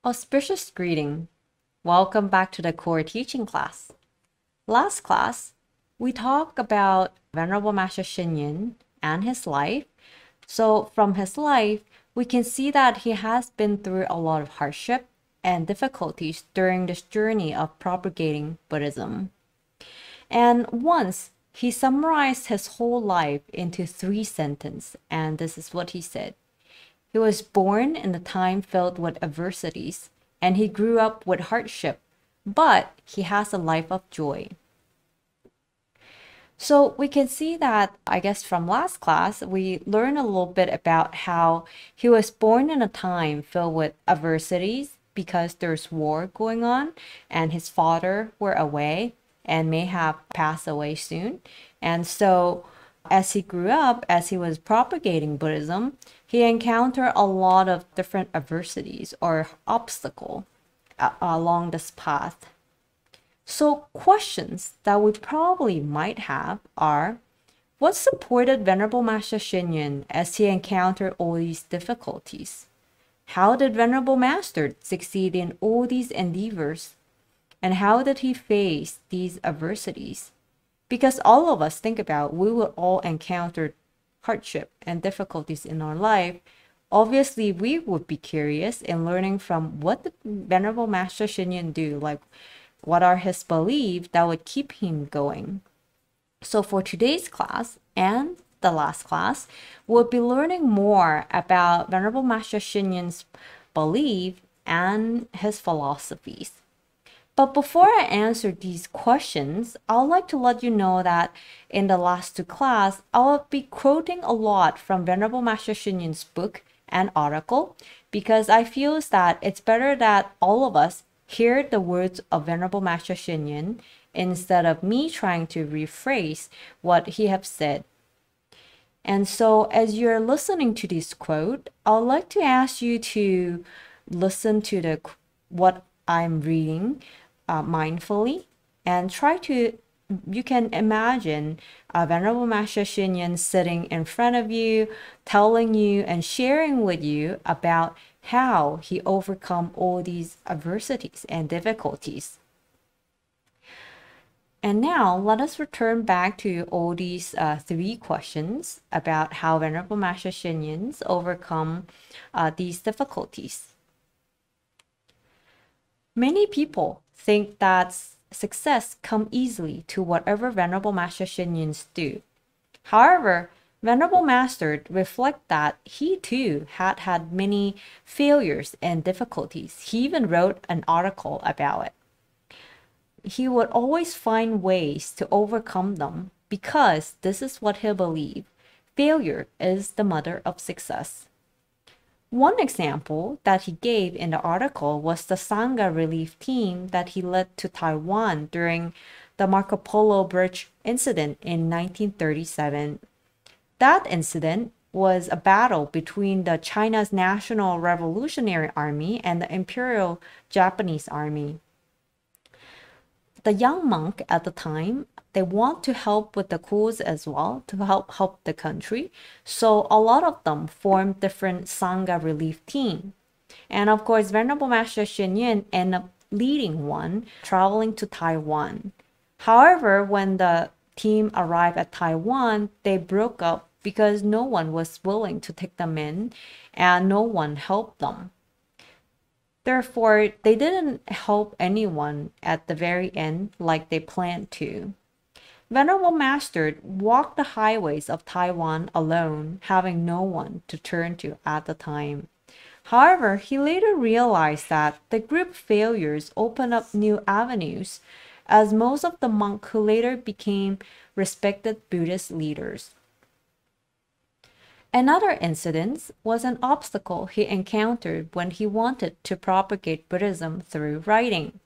Auspicious greeting. Welcome back to the core teaching class. Last class, we talked about Venerable Master Xinyin and his life. So from his life, we can see that he has been through a lot of hardship and difficulties during this journey of propagating Buddhism. And once he summarized his whole life into 3 sentences, and this is what he said. He was born in a time filled with adversities, and he grew up with hardship, but he has a life of joy. So we can see that, I guess from last class, we learned a little bit about how he was born in a time filled with adversities because there's war going on and his father were away and may have passed away soon. And so as he grew up, as he was propagating Buddhism, he encountered a lot of different adversities or obstacles along this path. So questions that we probably might have are, what supported Venerable Master Xinyin as he encountered all these difficulties? How did Venerable Master succeed in all these endeavors? And how did he face these adversities? Because all of us think about, we will all encounter hardship and difficulties in our life. Obviously, we would be curious in learning from what did Venerable Master Xinyin do, like what are his beliefs that would keep him going. So for today's class and the last class, we'll be learning more about Venerable Master Xinyin's belief and his philosophies. But before I answer these questions, I'd like to let you know that in the last 2 classes, I'll be quoting a lot from Venerable Master Xinyin's book and article because I feel that it's better that all of us hear the words of Venerable Master Xinyin instead of me trying to rephrase what he has said. And so as you're listening to this quote, I'd like to ask you to listen to what I'm reading mindfully and you can imagine Venerable Master Xinyin sitting in front of you, telling you and sharing with you about how he overcome all these adversities and difficulties. And now let us return back to all these 3 questions about how Venerable Master Xinyin overcome these difficulties. Many people think that success comes easily to whatever Venerable Master Xinyin do. However, Venerable Master reflect that he too had many failures and difficulties. He even wrote an article about it. He would always find ways to overcome them because this is what he believed. Failure is the mother of success. One example that he gave in the article was the Sangha relief team that he led to Taiwan during the Marco Polo Bridge incident in 1937. That incident was a battle between the China's National Revolutionary Army and the Imperial Japanese Army. The young monk at the time, they want to help with the cause as well, to help the country. So a lot of them formed different Sangha relief team. And of course, Venerable Master Xinyin ended up leading one, traveling to Taiwan. However, when the team arrived at Taiwan, they broke up because no one was willing to take them in and no one helped them. Therefore, they didn't help anyone at the very end like they planned to. Venerable Master walked the highways of Taiwan alone, having no one to turn to at the time. However, he later realized that the group failures opened up new avenues, as most of the monks who later became respected Buddhist leaders. Another incident was an obstacle he encountered when he wanted to propagate Buddhism through writing.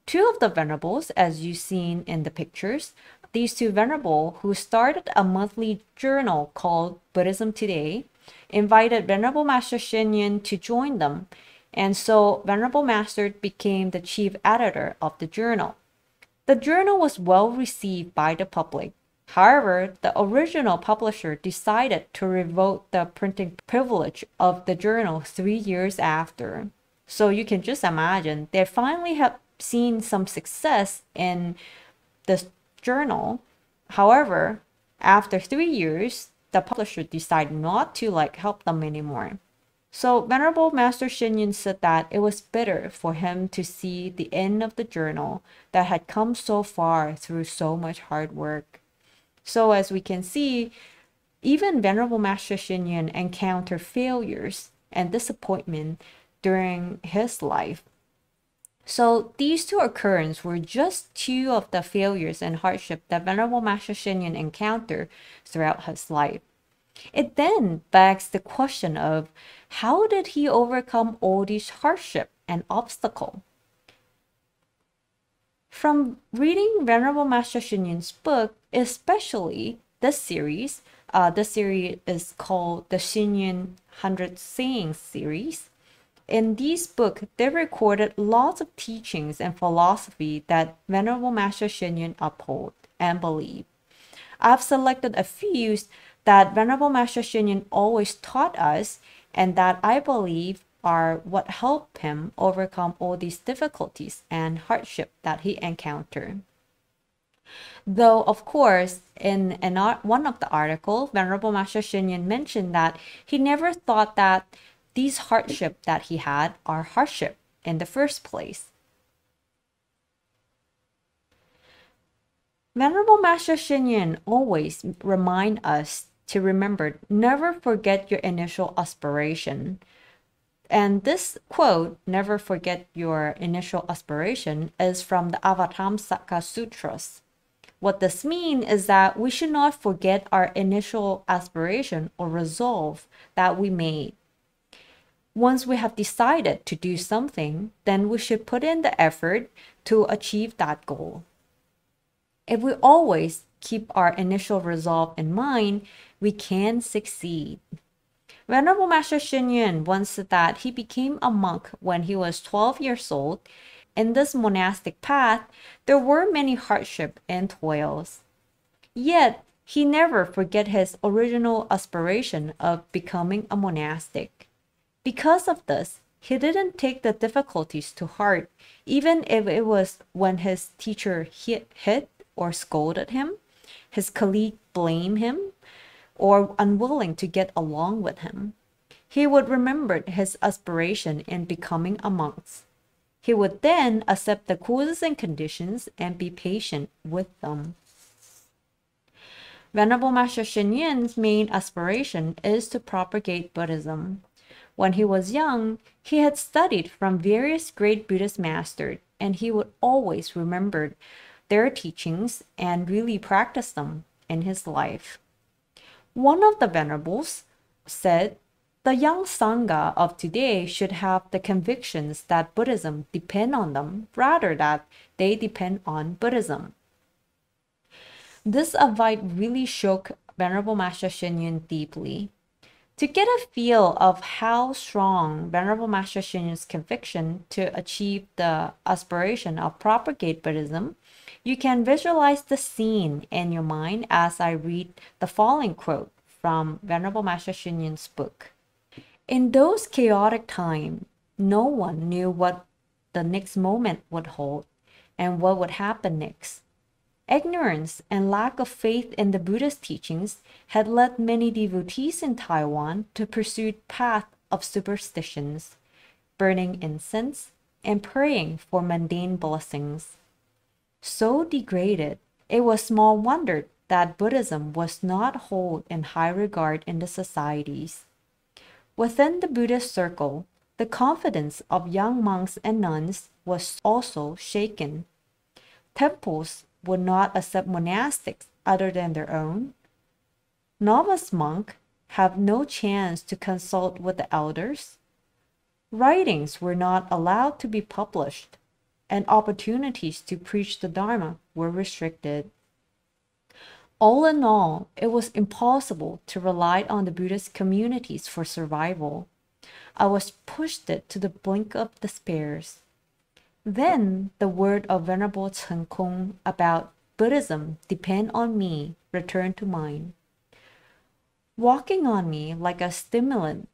2 of the Venerables, as you've seen in the pictures, these 2 Venerable who started a monthly journal called Buddhism Today, invited Venerable Master Xinyin to join them, and so Venerable Master became the chief editor of the journal. The journal was well received by the public. However, the original publisher decided to revoke the printing privilege of the journal 3 years after. So you can just imagine they finally have seen some success in this journal. However, after 3 years, the publisher decided not to help them anymore. So Venerable Master Xing Yun said that it was bitter for him to see the end of the journal that had come so far through so much hard work. So as we can see, even Venerable Master Xing Yun encountered failures and disappointment during his life. So these two occurrences were just two of the failures and hardship that Venerable Master Xing Yun encountered throughout his life. It then begs the question of how did he overcome all these hardship and obstacle? From reading Venerable Master Xing Yun's book, especially this series is called the Xing Yun 100 Sayings series. In this book, they recorded lots of teachings and philosophy that Venerable Master Xing Yun upheld and believed. I've selected a few that Venerable Master Xing Yun always taught us and that I believe are what helped him overcome all these difficulties and hardship that he encountered. Though, of course, in one of the articles, Venerable Master Xing Yun mentioned that he never thought that these hardship that he had are hardship in the first place. Venerable Master Xing Yun always remind us to remember, never forget your initial aspiration. And this quote, never forget your initial aspiration, is from the Avatamsaka Sutras. What this means is that we should not forget our initial aspiration or resolve that we made. Once we have decided to do something, then we should put in the effort to achieve that goal. If we always keep our initial resolve in mind, we can succeed. Venerable Master Xing Yun once said that he became a monk when he was 12 years old. In this monastic path, there were many hardships and toils. Yet, he never forget his original aspiration of becoming a monastic. Because of this, he didn't take the difficulties to heart, even if it was when his teacher hit or scolded him, his colleague blamed him, or unwilling to get along with him. He would remember his aspiration in becoming a monk. He would then accept the causes and conditions and be patient with them. Venerable Master Xing Yun's main aspiration is to propagate Buddhism. When he was young, he had studied from various great Buddhist masters, and he would always remember their teachings and really practice them in his life. One of the venerables said, the young Sangha of today should have the convictions that Buddhism depend on them rather than they depend on Buddhism. This advice really shook Venerable Master Xing Yun deeply. To get a feel of how strong Venerable Master Xing Yun's conviction to achieve the aspiration of propagate Buddhism, you can visualize the scene in your mind as I read the following quote from Venerable Master Xing Yun's book. In those chaotic times, no one knew what the next moment would hold and what would happen next. Ignorance and lack of faith in the Buddhist teachings had led many devotees in Taiwan to pursue the path of superstitions, burning incense and praying for mundane blessings. So degraded, it was small wonder that Buddhism was not held in high regard in the societies. Within the Buddhist circle, the confidence of young monks and nuns was also shaken. Temples would not accept monastics other than their own. Novice monks have no chance to consult with the elders. Writings were not allowed to be published, and opportunities to preach the Dharma were restricted. All in all, it was impossible to rely on the Buddhist communities for survival. I was pushed to the brink of despair. Then the word of Venerable Chen Kung about Buddhism depend on me returned to mind, walking on me like a stimulant.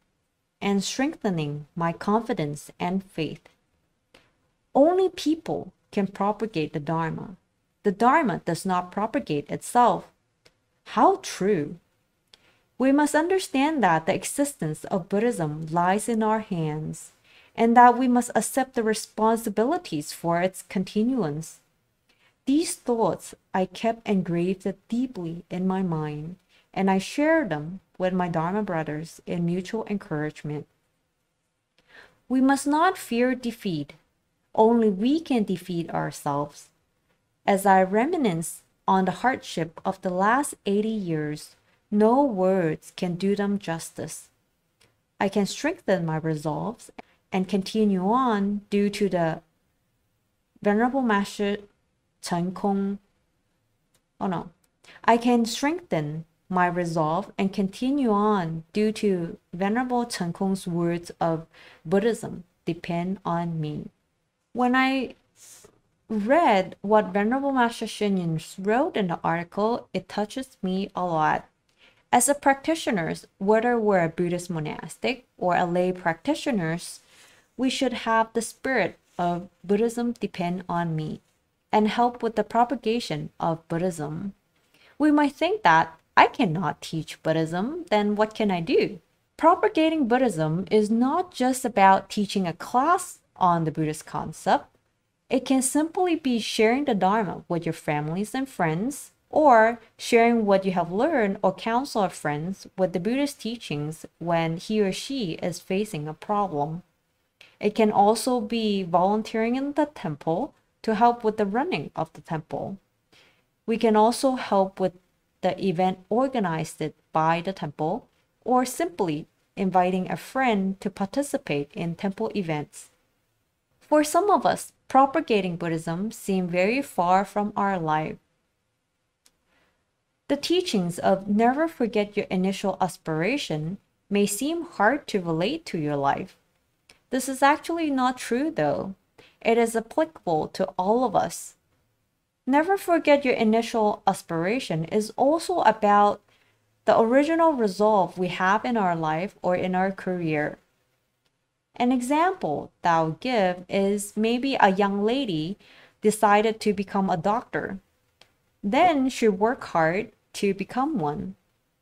and strengthening my confidence and faith. Only people can propagate the Dharma. The Dharma does not propagate itself. How true! We must understand that the existence of Buddhism lies in our hands, and that we must accept the responsibilities for its continuance. These thoughts I kept engraved deeply in my mind, and I shared them with my Dharma brothers in mutual encouragement. We must not fear defeat. Only we can defeat ourselves. As I reminisce on the hardship of the last 80 years, no words can do them justice. I can strengthen my resolves and continue on due to the Venerable Master Chen Kong. Oh no. I can strengthen my resolve and continue on due to Venerable Chen Kong's words of Buddhism depend on me. When I read what Venerable Master Hsuen Yun wrote in the article, it touches me a lot. As a practitioners, whether we're a Buddhist monastic or a lay practitioners, we should have the spirit of Buddhism depend on me and help with the propagation of Buddhism. We might think that I cannot teach Buddhism, then what can I do? Propagating Buddhism is not just about teaching a class on the Buddhist concept. It can simply be sharing the Dharma with your families and friends, or sharing what you have learned or counsel a friend with the Buddhist teachings when he or she is facing a problem. It can also be volunteering in the temple to help with the running of the temple. We can also help with the event organized by the temple, or simply inviting a friend to participate in temple events. For some of us, propagating Buddhism seems very far from our life. The teachings of never forget your initial aspiration may seem hard to relate to your life. This is actually not true though. It is applicable to all of us. Never forget your initial aspiration is also about the original resolve we have in our life or in our career. An example that I'll give is maybe a young lady decided to become a doctor. Then she worked hard to become one.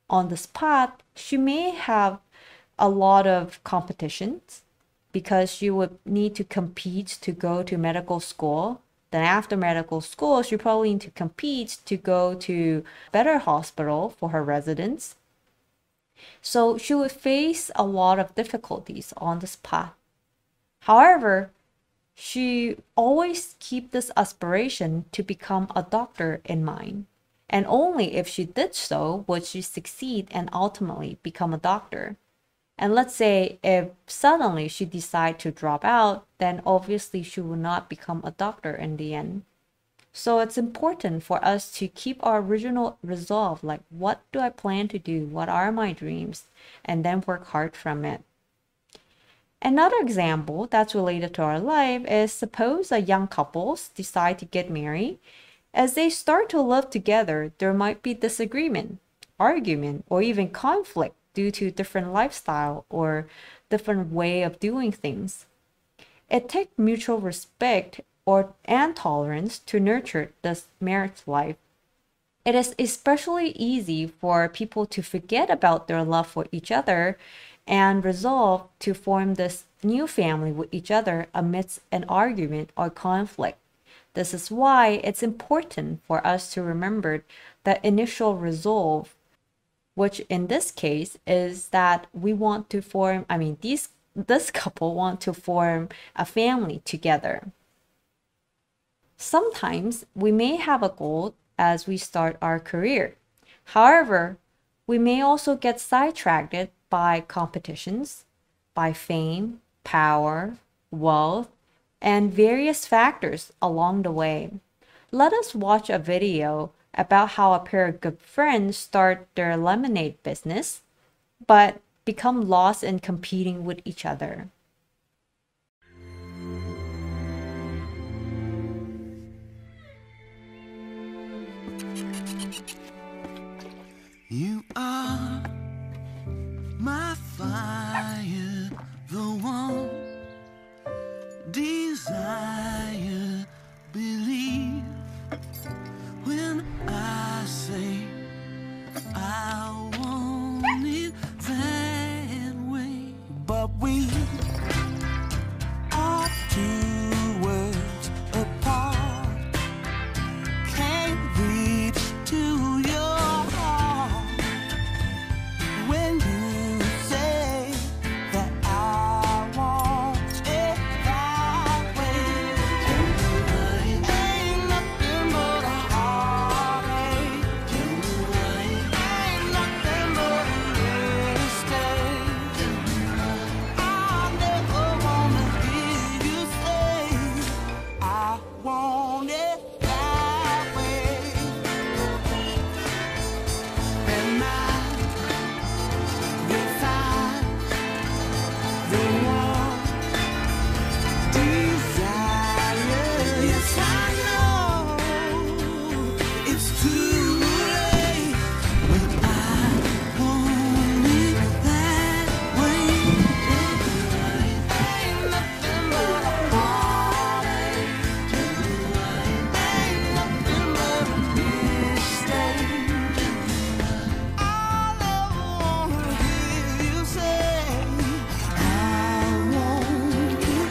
On this path, she may have a lot of competitions because she would need to compete to go to medical school. Then after medical school, she probably need to compete to go to better hospital for her residence. So she would face a lot of difficulties on this path. However, she always keep this aspiration to become a doctor in mind. And only if she did so would she succeed and ultimately become a doctor. And let's say if suddenly she decide to drop out, then obviously she will not become a doctor in the end. So it's important for us to keep our original resolve, like what do I plan to do? What are my dreams? And then work hard from it. Another example that's related to our life is suppose a young couples decide to get married. As they start to live together, there might be disagreement, argument, or even conflict due to different lifestyle or different way of doing things. It takes mutual respect and tolerance to nurture this marriage life. It is especially easy for people to forget about their love for each other and resolve to form this new family with each other amidst an argument or conflict. This is why it's important for us to remember the initial resolve, which in this case is that we want to form, this couple want to form a family together. Sometimes we may have a goal as we start our career. However, we may also get sidetracked by competitions, by fame, power, wealth, and various factors along the way. Let us watch a video about how a pair of good friends start their lemonade business, but become lost in competing with each other. You are my fire, when I say I want it that way. But we are two words apart, can't reach to your heart when you say that I want it that way. Ain't nothing but a heartache. Ain't nothing but a mistake. I never wanna hear you say I want it that way. And I will find the one desire. Yes, I know it's too late when I want it that way. Ain't nothing but a heartache. Ain't nothing but a mistake. I'll never wanna hear you say I want it.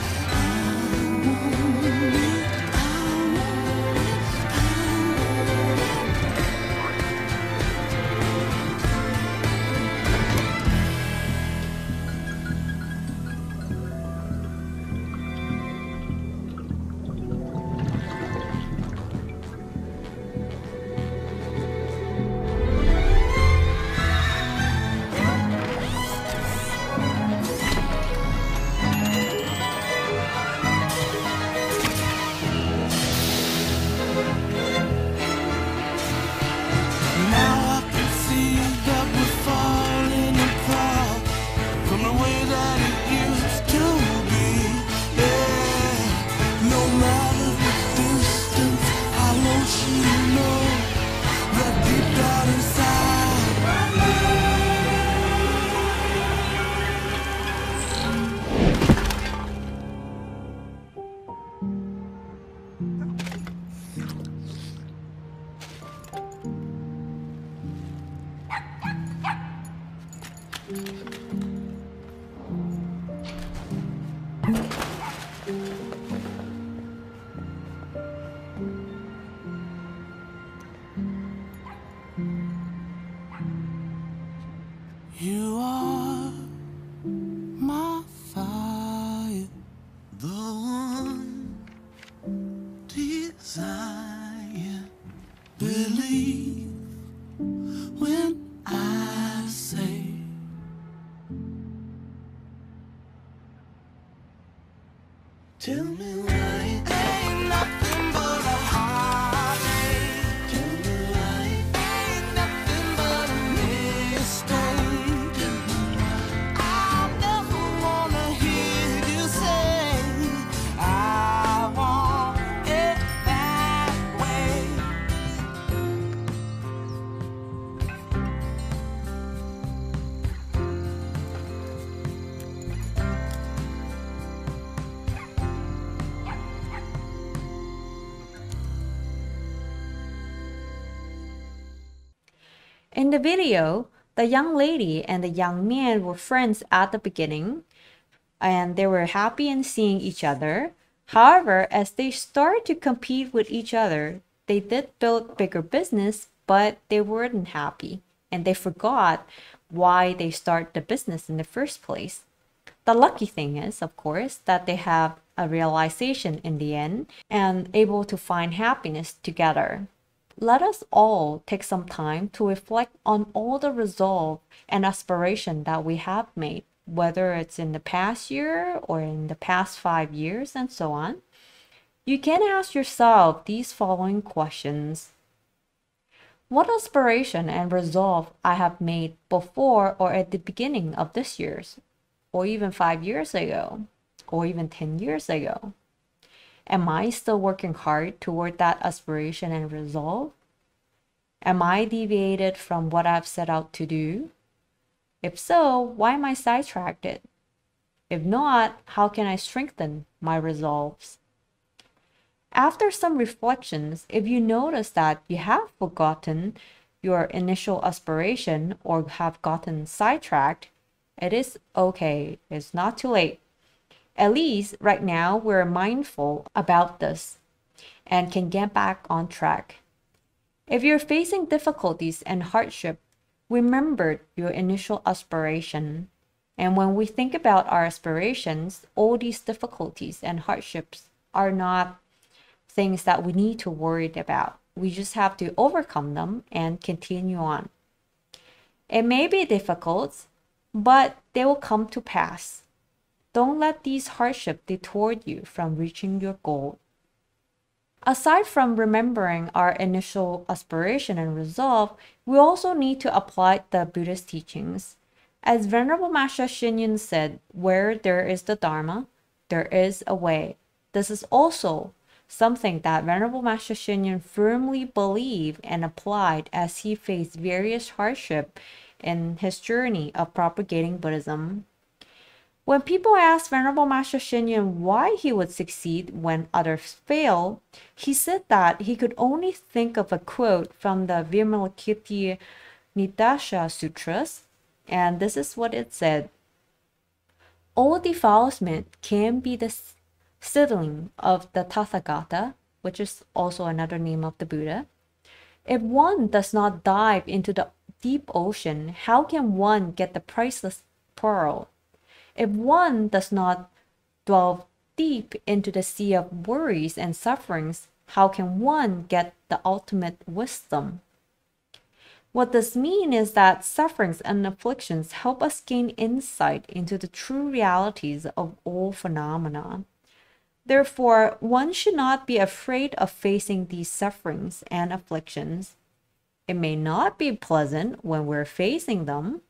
Now I can see that we're falling apart from the way that it used to be. Yeah, no matter the distance, I want you to know that deep down inside, you are my fire, the one desire. Believe when I say tell me why ain't nothing but a heartache. Tell me why ain't nothing but a mistake. I'll never wanna hear you say I want it that way. In the video, the young lady and the young man were friends at the beginning, and they were happy in seeing each other. However, as they started to compete with each other, they did build bigger business, but they weren't happy, and they forgot why they started the business in the first place. The lucky thing is, of course, that they have a realization in the end and able to find happiness together. Let us all take some time to reflect on all the resolve and aspiration that we have made, whether it's in the past year or in the past 5 years and so on. You can ask yourself these following questions. What aspiration and resolve I have made before or at the beginning of this year's, or even 5 years ago, or even 10 years ago? Am I still working hard toward that aspiration and resolve? Am I deviated from what I've set out to do? If so, why am I sidetracked? If not, how can I strengthen my resolves? After some reflections, if you notice that you have forgotten your initial aspiration or have gotten sidetracked, it is okay. It's not too late. At least right now, we're mindful about this and can get back on track. If you're facing difficulties and hardship, remember your initial aspiration. And when we think about our aspirations, all these difficulties and hardships are not things that we need to worry about. We just have to overcome them and continue on. It may be difficult, but they will come to pass. Don't let these hardships detour you from reaching your goal. Aside from remembering our initial aspiration and resolve, we also need to apply the Buddhist teachings. As Venerable Master Xinyin said, where there is the Dharma, there is a way. This is also something that Venerable Master Xinyin firmly believed and applied as he faced various hardship in his journey of propagating Buddhism. When people asked Venerable Master Xinyin why he would succeed when others fail, he said that he could only think of a quote from the Vimalakirti Nidasha Sutras, and this is what it said: all defilement can be the settling of the Tathagata, which is also another name of the Buddha. If one does not dive into the deep ocean, how can one get the priceless pearl? If one does not delve deep into the sea of worries and sufferings, how can one get the ultimate wisdom? What this means is that sufferings and afflictions help us gain insight into the true realities of all phenomena. Therefore, one should not be afraid of facing these sufferings and afflictions. It may not be pleasant when we're facing them,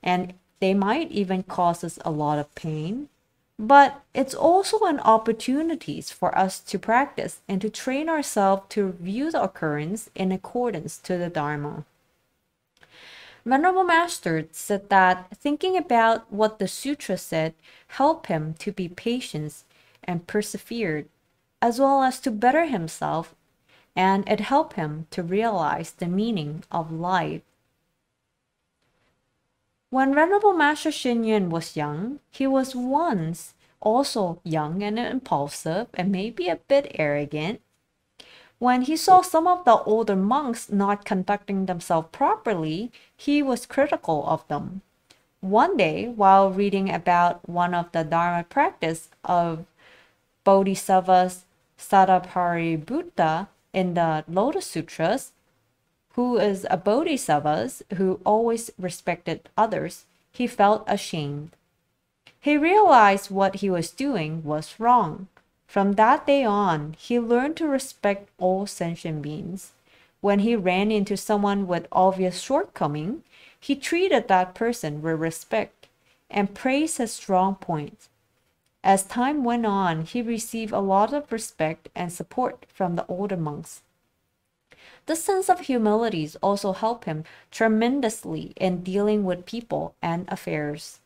and they might even cause us a lot of pain, but it's also an opportunity for us to practice and to train ourselves to view the occurrence in accordance to the Dharma. Venerable Master said that thinking about what the sutra said helped him to be patient and persevered, as well as to better himself, and it helped him to realize the meaning of life. When Venerable Master Xinyin was young, he was once also young and impulsive and maybe a bit arrogant. When he saw some of the older monks not conducting themselves properly, he was critical of them. One day, while reading about one of the Dharma practice of Bodhisattva Sariparibuddha in the Lotus Sutras, who is a bodhisattva who always respected others, he felt ashamed. He realized what he was doing was wrong. From that day on, he learned to respect all sentient beings. When he ran into someone with obvious shortcoming, he treated that person with respect and praised his strong points. As time went on, he received a lot of respect and support from the older monks. This sense of humility also helped him tremendously in dealing with people and affairs.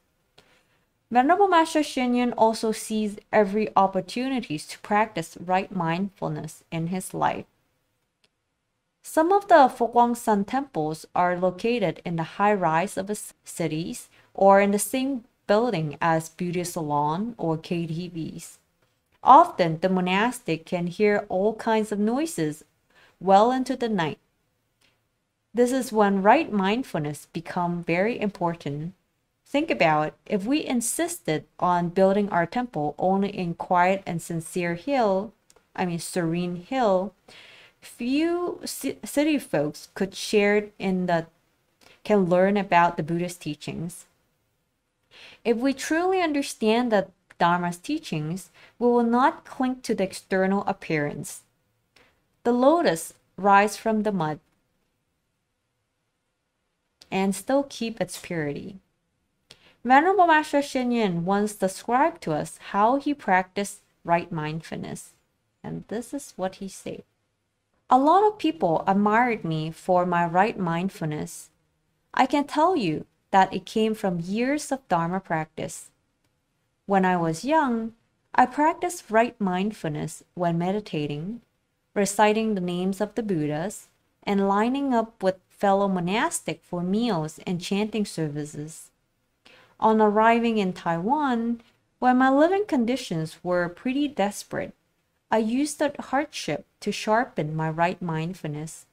Venerable Master Xinyin also seized every opportunity to practice right mindfulness in his life. Some of the Fo-Guang-San temples are located in the high rise of cities or in the same building as beauty salon or KTVs. Often, the monastic can hear all kinds of noises well into the night. This is when right mindfulness becomes very important. Think about it. If we insisted on building our temple only in quiet and serene hill, few city folks could can learn about the Buddhist teachings. If we truly understand the Dharma's teachings, we will not cling to the external appearance. The lotus rise from the mud and still keep its purity. Venerable Master Xinyin once described to us how he practiced right mindfulness, and this is what he said. A lot of people admired me for my right mindfulness. I can tell you that it came from years of Dharma practice. When I was young, I practice right mindfulness when meditating, reciting the names of the Buddhas, and lining up with fellow monastic for meals and chanting services. On arriving in Taiwan, when my living conditions were pretty desperate, I used that hardship to sharpen my right mindfulness.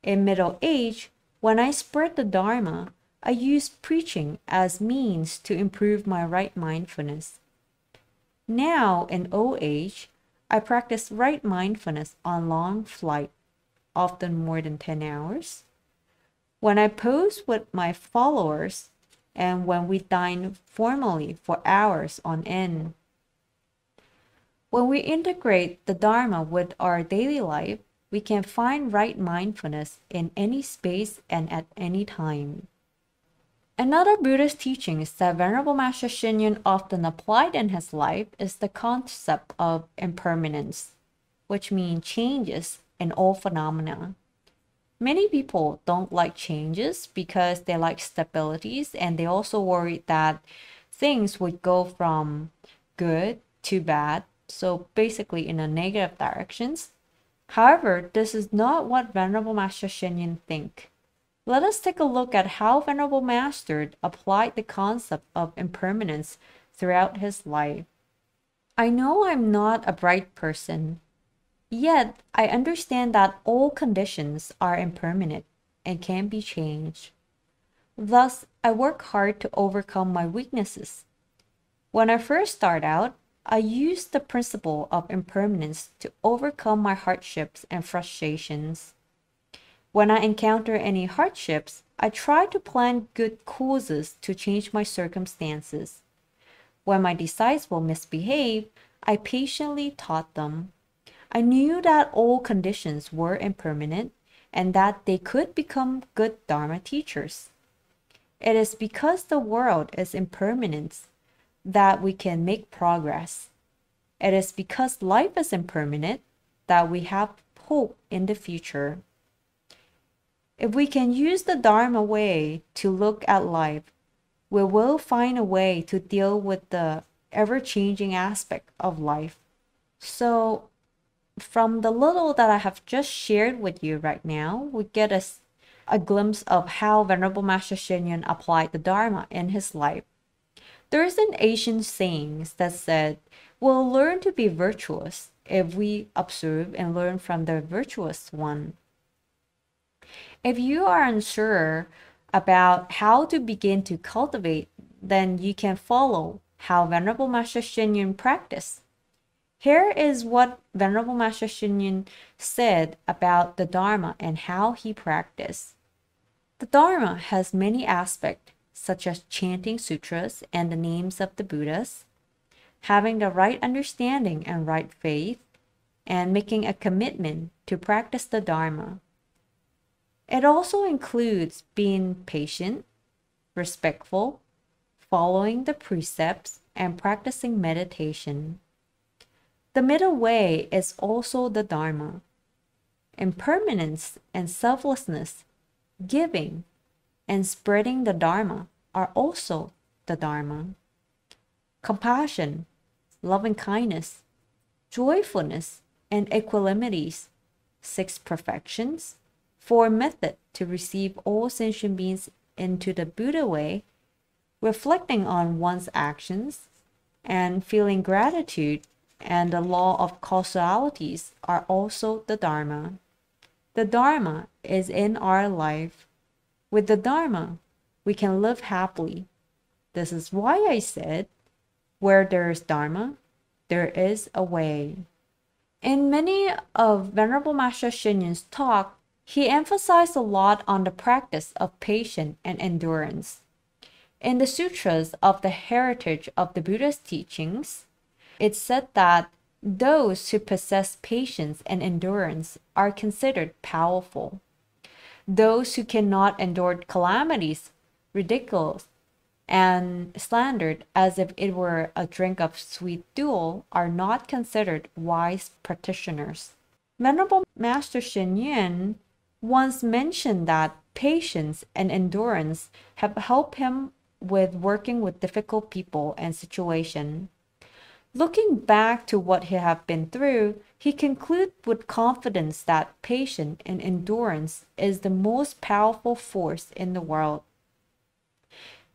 In middle age, when I spread the Dharma, I used preaching as means to improve my right mindfulness. Now, in old age, I practice right mindfulness on long flight, often more than 10 hours. When I pose with my followers, and when we dine formally for hours on end. When we integrate the Dharma with our daily life, we can find right mindfulness in any space and at any time. Another Buddhist teaching that Venerable Master Xing Yun often applied in his life is the concept of impermanence, which means changes in all phenomena. Many people don't like changes because they like stabilities, and they also worry that things would go from good to bad, so basically in a negative directions. However, this is not what Venerable Master Xing Yun think. Let us take a look at how Venerable Master applied the concept of impermanence throughout his life. I know I'm not a bright person, yet I understand that all conditions are impermanent and can be changed. Thus, I work hard to overcome my weaknesses. When I first start out, I use the principle of impermanence to overcome my hardships and frustrations. When I encounter any hardships, I try to plan good causes to change my circumstances. When my disciples misbehave, I patiently taught them. I knew that all conditions were impermanent and that they could become good Dharma teachers. It is because the world is impermanent that we can make progress. It is because life is impermanent that we have hope in the future. If we can use the Dharma way to look at life, we will find a way to deal with the ever-changing aspect of life. So, from the little that I have just shared with you right now, we get a glimpse of how Venerable Master Xing Yun applied the Dharma in his life. There is an ancient saying that said, we'll learn to be virtuous if we observe and learn from the virtuous one. If you are unsure about how to begin to cultivate, then you can follow how Venerable Master Xing Yun practiced. Here is what Venerable Master Xing Yun said about the Dharma and how he practiced. The Dharma has many aspects, such as chanting sutras and the names of the Buddhas, having the right understanding and right faith, and making a commitment to practice the Dharma. It also includes being patient, respectful, following the precepts, and practicing meditation. The middle way is also the Dharma. Impermanence and selflessness, giving, and spreading the Dharma are also the Dharma. Compassion, loving kindness, joyfulness, and equanimities, 6 perfections, 4 methods to receive all sentient beings into the Buddha way, reflecting on one's actions, and feeling gratitude, and the law of causalities are also the Dharma. The Dharma is in our life. With the Dharma, we can live happily. This is why I said, where there is Dharma, there is a way. In many of Venerable Master Xing Yun's talk, he emphasized a lot on the practice of patience and endurance. In the sutras of the heritage of the Buddha's teachings, it said that those who possess patience and endurance are considered powerful. Those who cannot endure calamities, ridiculed, and slandered as if it were a drink of sweet dew are not considered wise practitioners. Venerable Master Xing Yun once mentioned that patience and endurance have helped him with working with difficult people and situations. Looking back to what he had been through, he concluded with confidence that patience and endurance is the most powerful force in the world.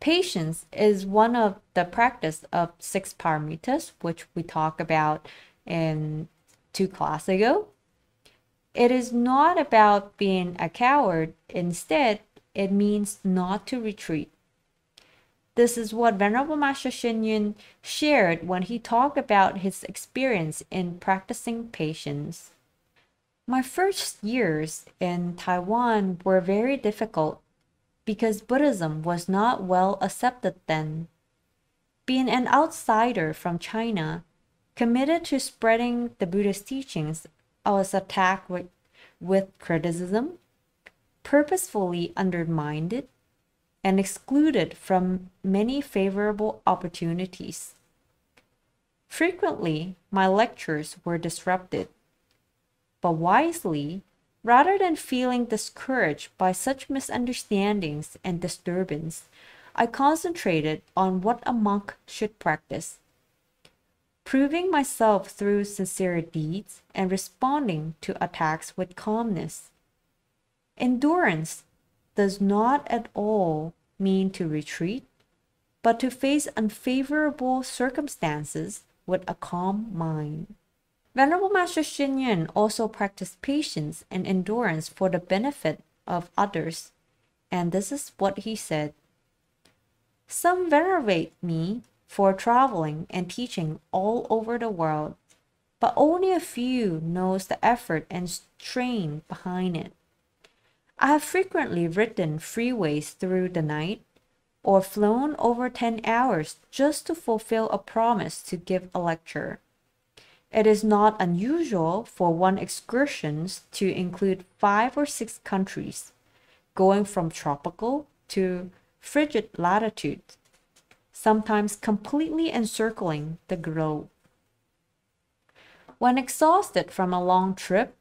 Patience is one of the practice of six paramitas, which we talked about in 2 classes ago. It is not about being a coward. Instead, it means not to retreat. This is what Venerable Master Xun Yun shared when he talked about his experience in practicing patience. My first years in Taiwan were very difficult because Buddhism was not well accepted then. Being an outsider from China, committed to spreading the Buddhist teachings, I was attacked with criticism, purposefully undermined, and excluded from many favorable opportunities. Frequently, my lectures were disrupted, but wisely, rather than feeling discouraged by such misunderstandings and disturbance, I concentrated on what a monk should practice, proving myself through sincere deeds and responding to attacks with calmness. Endurance does not at all mean to retreat, but to face unfavorable circumstances with a calm mind. Venerable Master Xun Yun also practiced patience and endurance for the benefit of others, and this is what he said. Some venerate me for traveling and teaching all over the world, but only a few knows the effort and strain behind it. I have frequently ridden freeways through the night or flown over 10 hours just to fulfill a promise to give a lecture. It is not unusual for one excursions to include 5 or 6 countries, going from tropical to frigid latitudes, sometimes completely encircling the globe. When exhausted from a long trip,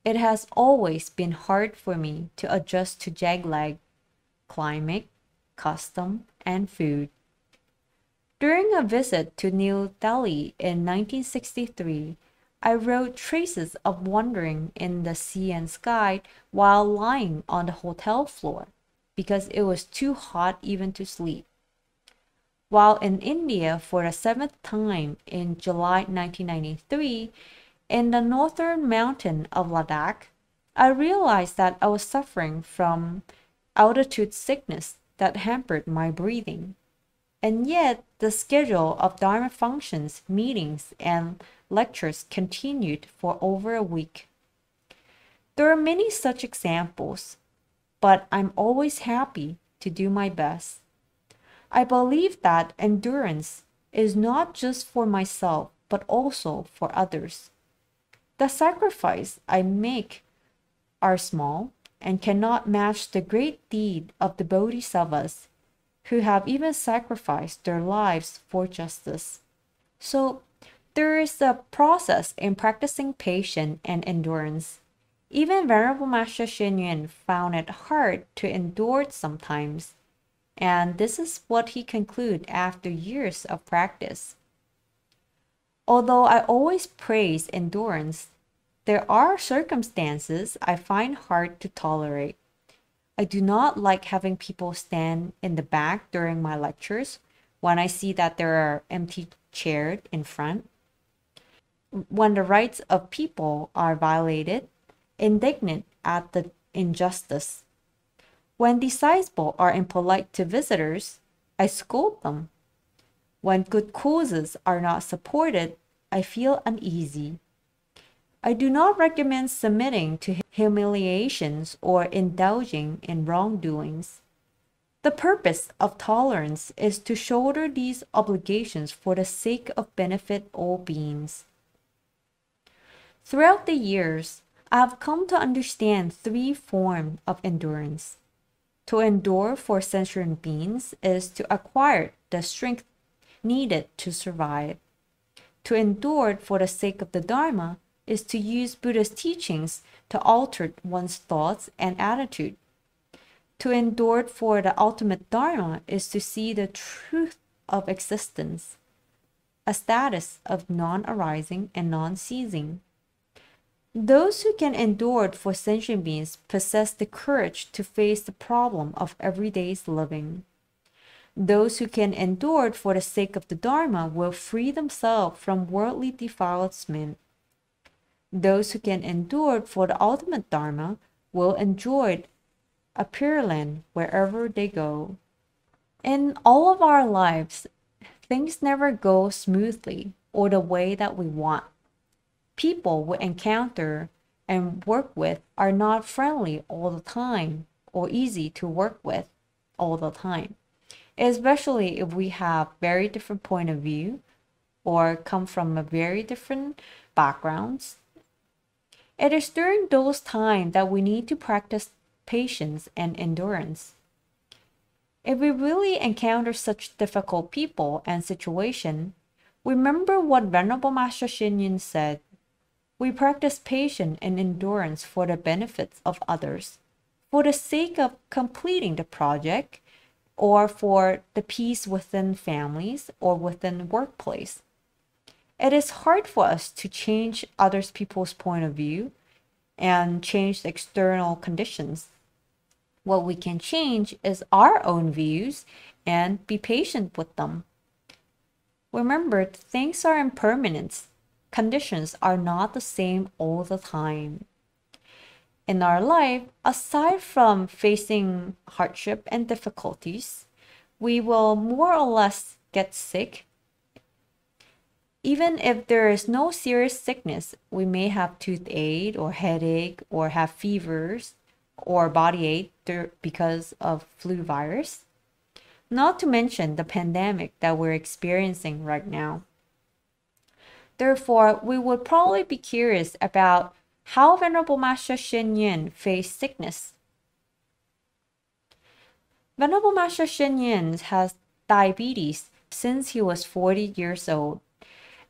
it has always been hard for me to adjust to jet lag, climate, custom, and food. During a visit to New Delhi in 1963, I wrote traces of wandering in the sea and sky while lying on the hotel floor because it was too hot even to sleep. While in India for the 7th time in July 1993, in the northern mountain of Ladakh, I realized that I was suffering from altitude sickness that hampered my breathing. And yet, the schedule of Dharma functions, meetings, and lectures continued for over a week. There are many such examples, but I'm always happy to do my best. I believe that endurance is not just for myself, but also for others. The sacrifice I make are small and cannot match the great deed of the Bodhisattvas who have even sacrificed their lives for justice. So there is a process in practicing patience and endurance. Even Venerable Master Xun Yun found it hard to endure sometimes, and this is what he concluded after years of practice. Although I always praise endurance, there are circumstances I find hard to tolerate. I do not like having people stand in the back during my lectures when I see that there are empty chairs in front. When the rights of people are violated, indignant at the injustice. When disciples are impolite to visitors, I scold them. When good causes are not supported, I feel uneasy. I do not recommend submitting to humiliations or indulging in wrongdoings. The purpose of tolerance is to shoulder these obligations for the sake of benefit all beings. Throughout the years, I have come to understand 3 forms of endurance. To endure for sentient beings is to acquire the strength needed to survive. To endure for the sake of the Dharma is to use Buddha's teachings to alter one's thoughts and attitude. To endure for the ultimate Dharma is to see the truth of existence. a status of non-arising and non-ceasing. Those who can endure it for sentient beings possess the courage to face the problem of everyday's living. Those who can endure it for the sake of the Dharma will free themselves from worldly defilement. Those who can endure it for the ultimate Dharma will enjoy a pure land wherever they go. In all of our lives, things never go smoothly or the way that we want. People we encounter and work with are not friendly all the time or easy to work with all the time, especially if we have very different point of view or come from a very different backgrounds. It is during those times that we need to practice patience and endurance. If we really encounter such difficult people and situations, remember what Venerable Master Xing Yun said. We practice patience and endurance for the benefits of others, for the sake of completing the project, or for the peace within families or within workplace. It is hard for us to change other people's point of view and change the external conditions. What we can change is our own views and be patient with them. Remember, things are impermanent. Conditions are not the same all the time. In our life, aside from facing hardship and difficulties, we will more or less get sick. Even if there is no serious sickness, we may have toothache or headache or have fevers or body ache because of flu virus. Not to mention the pandemic that we're experiencing right now. Therefore, we would probably be curious about how Venerable Master Xing Yun faced sickness. Venerable Master Xing Yun has diabetes since he was 40 years old.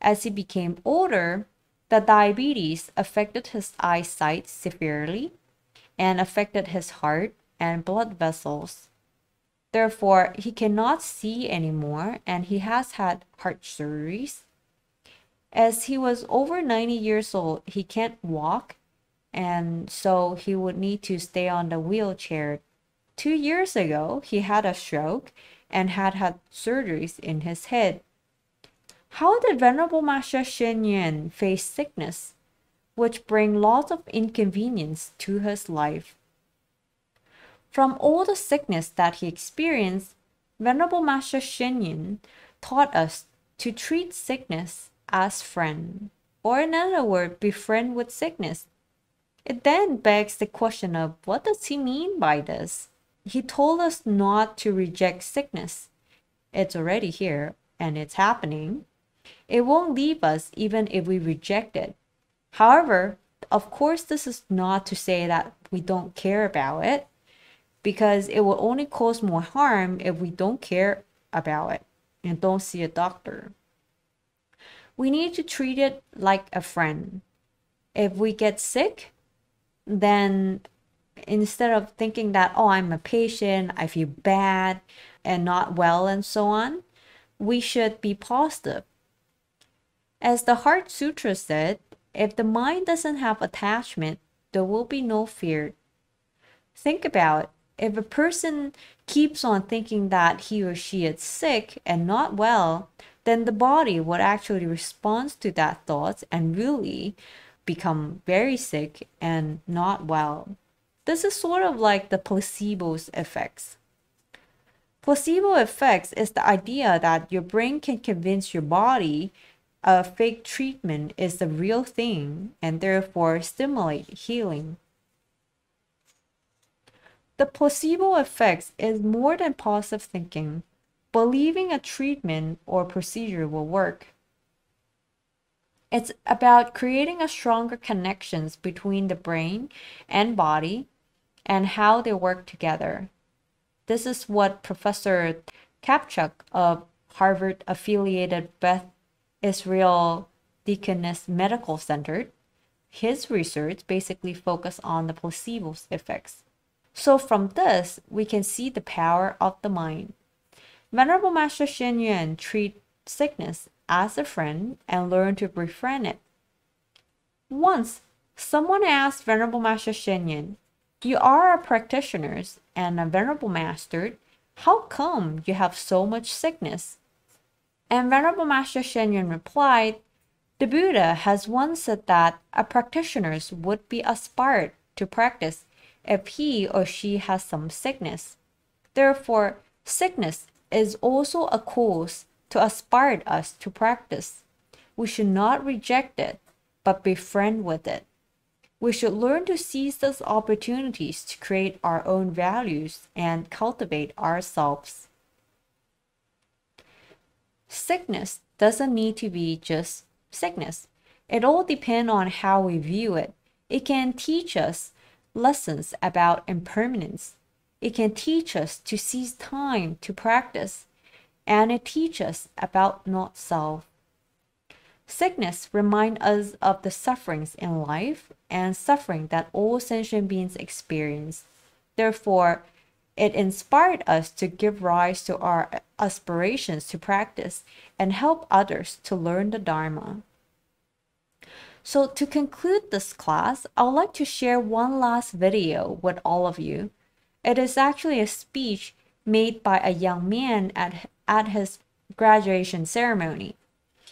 As he became older, the diabetes affected his eyesight severely and affected his heart and blood vessels. Therefore, he cannot see anymore and he has had heart surgeries. As he was over 90 years old, he can't walk, and so he would need to stay on the wheelchair. 2 years ago, he had a stroke and had surgeries in his head. How did Venerable Master Xing Yun face sickness, which bring lots of inconvenience to his life? From all the sickness that he experienced, Venerable Master Xing Yun taught us to treat sickness as friend, or in other words, befriend with sickness. It then begs the question of what does he mean by this? He told us not to reject sickness. It's already here and it's happening. It won't leave us even if we reject it. However, of course, this is not to say that we don't care about it, because it will only cause more harm if we don't care about it and don't see a doctor. We need to treat it like a friend. If we get sick, then instead of thinking that, oh, I'm a patient, I feel bad and not well and so on, we should be positive. As the Heart Sutra said, if the mind doesn't have attachment, there will be no fear. Think about it. If a person keeps on thinking that he or she is sick and not well, then the body would actually respond to that thought and really become very sick and not well. This is sort of like the placebo effects. Placebo effects is the idea that your brain can convince your body a fake treatment is the real thing and therefore stimulate healing. The placebo effects is more than positive thinking, believing a treatment or procedure will work. It's about creating a stronger connections between the brain and body and how they work together. This is what Professor Kapchuk of Harvard-affiliated Beth Israel Deaconess Medical Center, his research basically focused on the placebo effects. So from this, we can see the power of the mind. Venerable Master Xing Yun treats sickness as a friend and learn to befriend it. Once, someone asked Venerable Master Hsien Yun, "You are a practitioner and a Venerable Master. How come you have so much sickness?" And Venerable Master Hsien Yun replied, "The Buddha has once said that a practitioner would be aspired to practice if he or she has some sickness. Therefore, sickness is also a cause to aspire us to practice. We should not reject it, but befriend with it. We should learn to seize those opportunities to create our own values and cultivate ourselves." Sickness doesn't need to be just sickness. It all depends on how we view it. It can teach us lessons about impermanence. It can teach us to seize time to practice, and it teaches us about not self. Sickness reminds us of the sufferings in life and suffering that all sentient beings experience. Therefore, it inspired us to give rise to our aspirations to practice and help others to learn the Dharma. So to conclude this class, I would like to share one last video with all of you. It is actually a speech made by a young man at his graduation ceremony.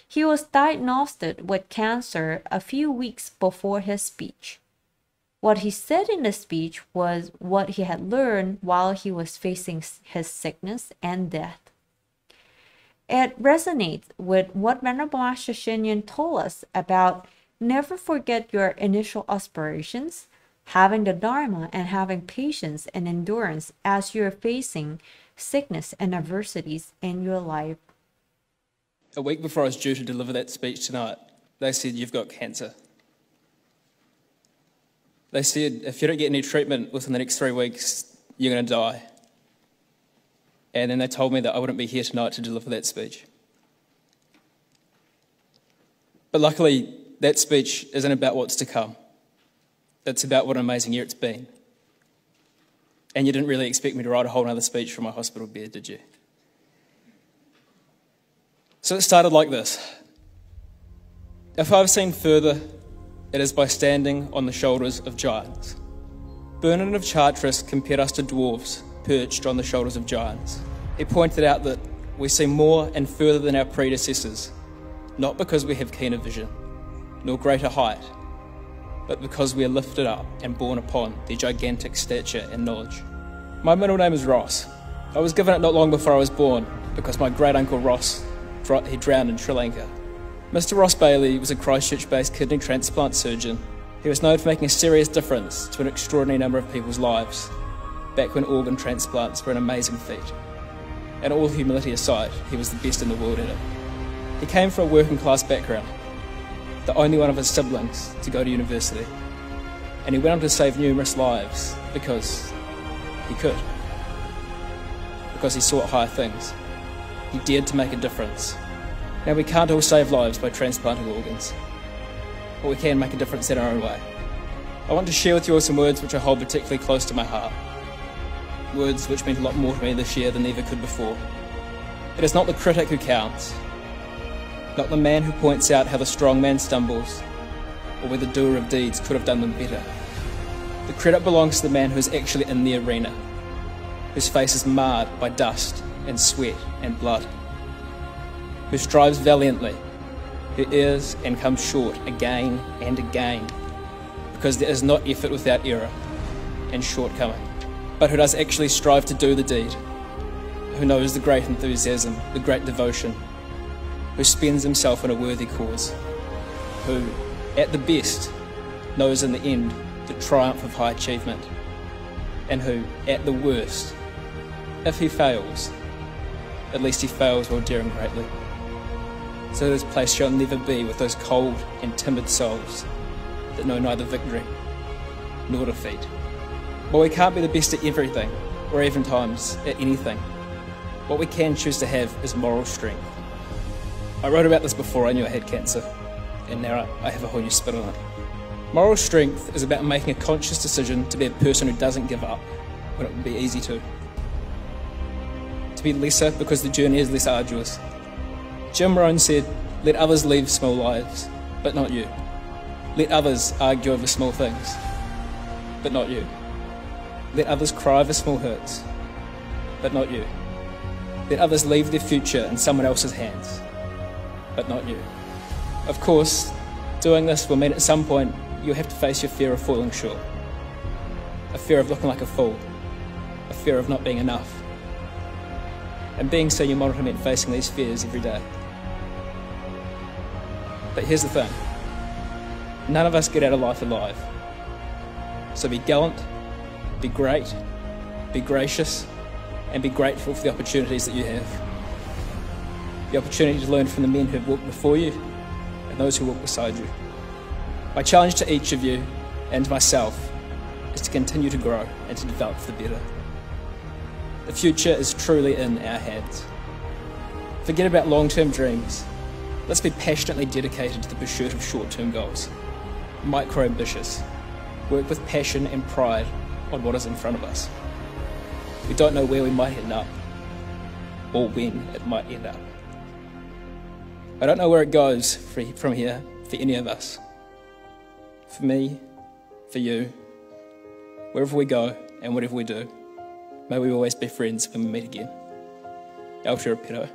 He was diagnosed with cancer a few weeks before his speech. What he said in the speech was what he had learned while he was facing his sickness and death. It resonates with what Venerable Master Hsien Yun told us about never forget your initial aspirations, having the Dharma, and having patience and endurance as you are facing sickness and adversities in your life. A week before I was due to deliver that speech tonight, they said, "You've got cancer." They said, "If you don't get any treatment within the next 3 weeks, you're going to die." And then they told me that I wouldn't be here tonight to deliver that speech. But luckily, that speech isn't about what's to come. It's about what an amazing year it's been. And you didn't really expect me to write a whole other speech from my hospital bed, did you? So it started like this. If I've seen further, it is by standing on the shoulders of giants. Bernard of Chartres compared us to dwarves perched on the shoulders of giants. He pointed out that we see more and further than our predecessors, not because we have keener vision, nor greater height, but because we are lifted up and borne upon their gigantic stature and knowledge. My middle name is Ross. I was given it not long before I was born, because my great-uncle Ross, he drowned in Sri Lanka. Mr. Ross Bailey was a Christchurch-based kidney transplant surgeon. He was known for making a serious difference to an extraordinary number of people's lives, back when organ transplants were an amazing feat. And all humility aside, he was the best in the world at it. He came from a working-class background, the only one of his siblings to go to university, and he went on to save numerous lives because he could, because he sought higher things. He dared to make a difference. Now, we can't all save lives by transplanting organs, but we can make a difference in our own way. I want to share with you all some words which I hold particularly close to my heart. Words which mean a lot more to me this year than they ever could before. It is not the critic who counts, not the man who points out how the strong man stumbles, or where the doer of deeds could have done them better. The credit belongs to the man who is actually in the arena, whose face is marred by dust and sweat and blood, who strives valiantly, who errs and comes short again and again, because there is not effort without error and shortcoming, but who does actually strive to do the deed, who knows the great enthusiasm, the great devotion, who spends himself in a worthy cause, who, at the best, knows in the end the triumph of high achievement, and who, at the worst, if he fails, at least he fails while daring greatly. So this place shall never be with those cold and timid souls that know neither victory nor defeat. Well, we can't be the best at everything, or even times at anything. What we can choose to have is moral strength. I wrote about this before I knew I had cancer, and now I have a whole new spin on it. Moral strength is about making a conscious decision to be a person who doesn't give up when it would be easy to be lesser because the journey is less arduous. Jim Rohn said, Let others live small lives, but not you. Let others argue over small things, but not you. Let others cry over small hurts, but not you. Let others leave their future in someone else's hands, but not you. Of course, doing this will mean at some point you'll have to face your fear of falling short, a fear of looking like a fool, a fear of not being enough. And being senior monitor meant facing these fears every day. But here's the thing, none of us get out of life alive. So be gallant, be great, be gracious, and be grateful for the opportunities that you have. The opportunity to learn from the men who have walked before you and those who walk beside you. My challenge to each of you and myself is to continue to grow and to develop for the better. The future is truly in our hands. Forget about long-term dreams. Let's be passionately dedicated to the pursuit of short-term goals. Micro-ambitious. Work with passion and pride on what is in front of us. We don't know where we might end up, or when it might end up. I don't know where it goes from here for any of us. For me, for you, wherever we go and whatever we do, may we always be friends when we meet again. Aotearoa.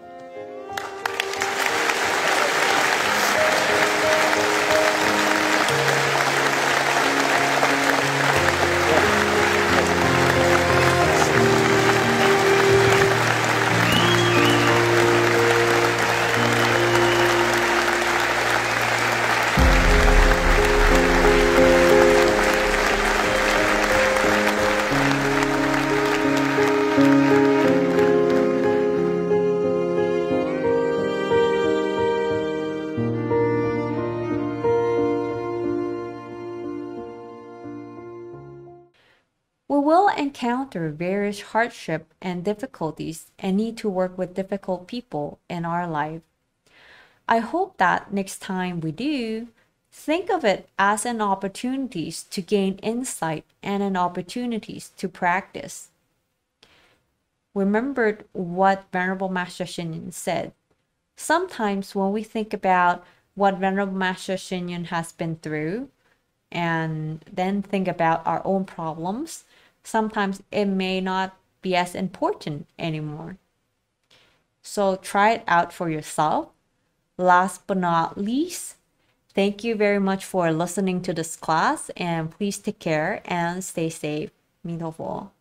We will encounter various hardship and difficulties and need to work with difficult people in our life. I hope that next time we do, think of it as an opportunities to gain insight and an opportunities to practice. Remembered what Venerable Master Hsing Yun said. Sometimes when we think about what Venerable Master Hsing Yun has been through, and then think about our own problems, sometimes it may not be as important anymore. So try it out for yourself. Last but not least, thank you very much for listening to this class, and please take care and stay safe. Midofo.